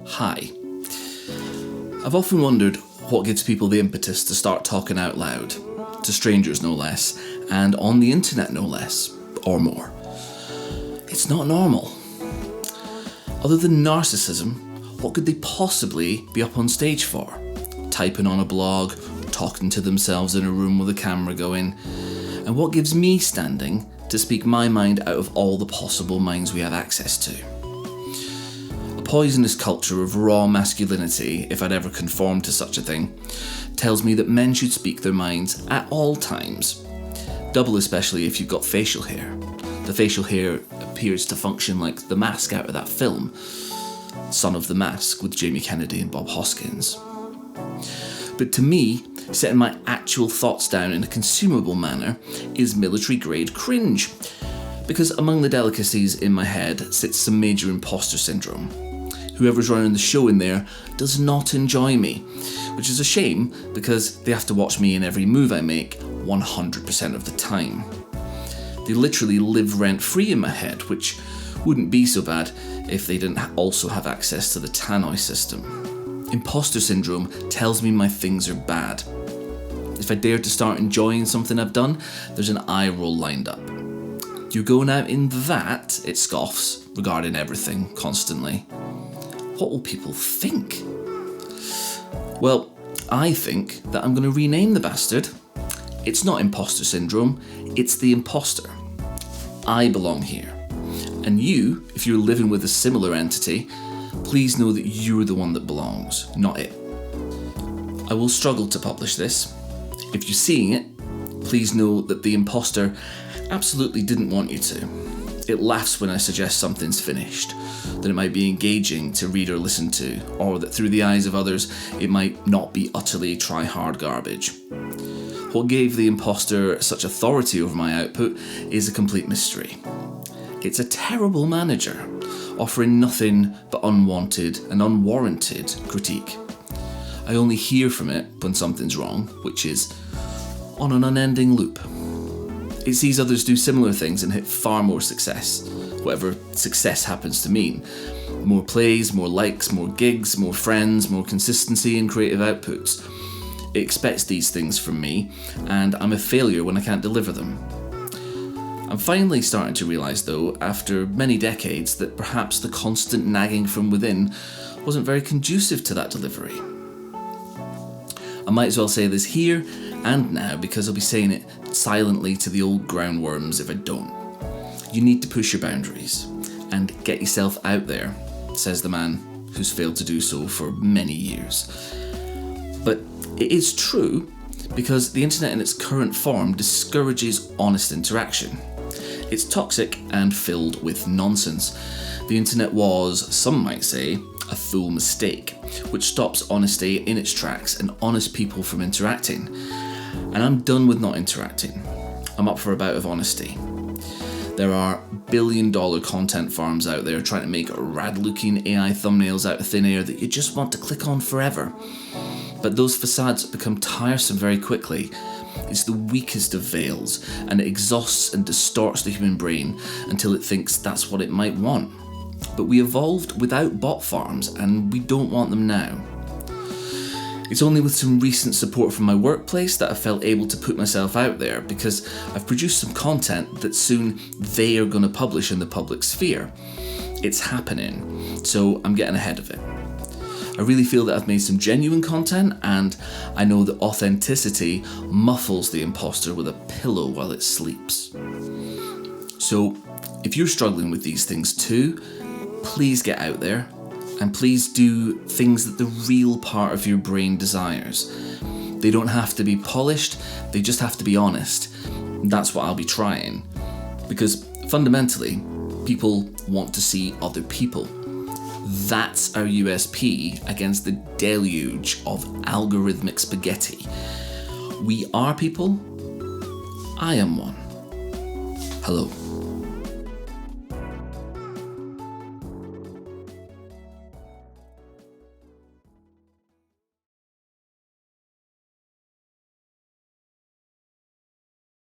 Hi. I've often wondered what gives people the impetus to start talking out loud, to strangers no less, and on the internet no less, or more. It's not normal. Other than narcissism, what could they possibly be up on stage for? Typing on a blog, talking to themselves in a room with a camera going, and what gives me standing to speak my mind out of all the possible minds we have access to? A poisonous culture of raw masculinity, if I'd ever conformed to such a thing, tells me that men should speak their minds at all times. Double especially if you've got facial hair. The facial hair appears to function like the mask out of that film, Son of the Mask with Jamie Kennedy and Bob Hoskins. But to me, setting my actual thoughts down in a consumable manner is military-grade cringe. Because among the delicacies in my head sits some major imposter syndrome. Whoever's running the show in there does not enjoy me, which is a shame because they have to watch me in every move I make 100% of the time. They literally live rent-free in my head, which wouldn't be so bad if they didn't also have access to the tannoy system. Imposter syndrome tells me my things are bad. If I dare to start enjoying something I've done, there's an eye roll lined up. You're going out in that, it scoffs, regarding everything, constantly. What will people think? Well, I think that I'm going to rename the bastard. It's not imposter syndrome, it's the imposter. I belong here. And you, if you're living with a similar entity, please know that you're the one that belongs, not it. I will struggle to publish this. If you're seeing it, please know that the imposter absolutely didn't want you to. It laughs when I suggest something's finished, that it might be engaging to read or listen to, or that through the eyes of others it might not be utterly try-hard garbage. What gave the imposter such authority over my output is a complete mystery. It's a terrible manager, offering nothing but unwanted and unwarranted critique. I only hear from it when something's wrong, which is on an unending loop. It sees others do similar things and hit far more success, whatever success happens to mean. More plays, more likes, more gigs, more friends, more consistency in creative outputs. It expects these things from me, and I'm a failure when I can't deliver them. I'm finally starting to realise, though, after many decades, that perhaps the constant nagging from within wasn't very conducive to that delivery. I might as well say this here and now because I'll be saying it silently to the old groundworms if I don't. You need to push your boundaries and get yourself out there, says the man who's failed to do so for many years. But it is true because the internet in its current form discourages honest interaction. It's toxic and filled with nonsense. The internet was, some might say, a full mistake, which stops honesty in its tracks and honest people from interacting. And I'm done with not interacting. I'm up for a bout of honesty. There are billion-dollar content farms out there trying to make rad-looking AI thumbnails out of thin air that you just want to click on forever. But those facades become tiresome very quickly. It's the weakest of veils, and it exhausts and distorts the human brain until it thinks that's what it might want. But we evolved without bot farms, and we don't want them now. It's only with some recent support from my workplace that I felt able to put myself out there, because I've produced some content that soon they are going to publish in the public sphere. It's happening, so I'm getting ahead of it. I really feel that I've made some genuine content, and I know that authenticity muffles the imposter with a pillow while it sleeps. So, if you're struggling with these things too, please get out there, and please do things that the real part of your brain desires. They don't have to be polished, they just have to be honest. That's what I'll be trying. Because fundamentally, people want to see other people. That's our USP against the deluge of algorithmic spaghetti. We are people. I am one. Hello.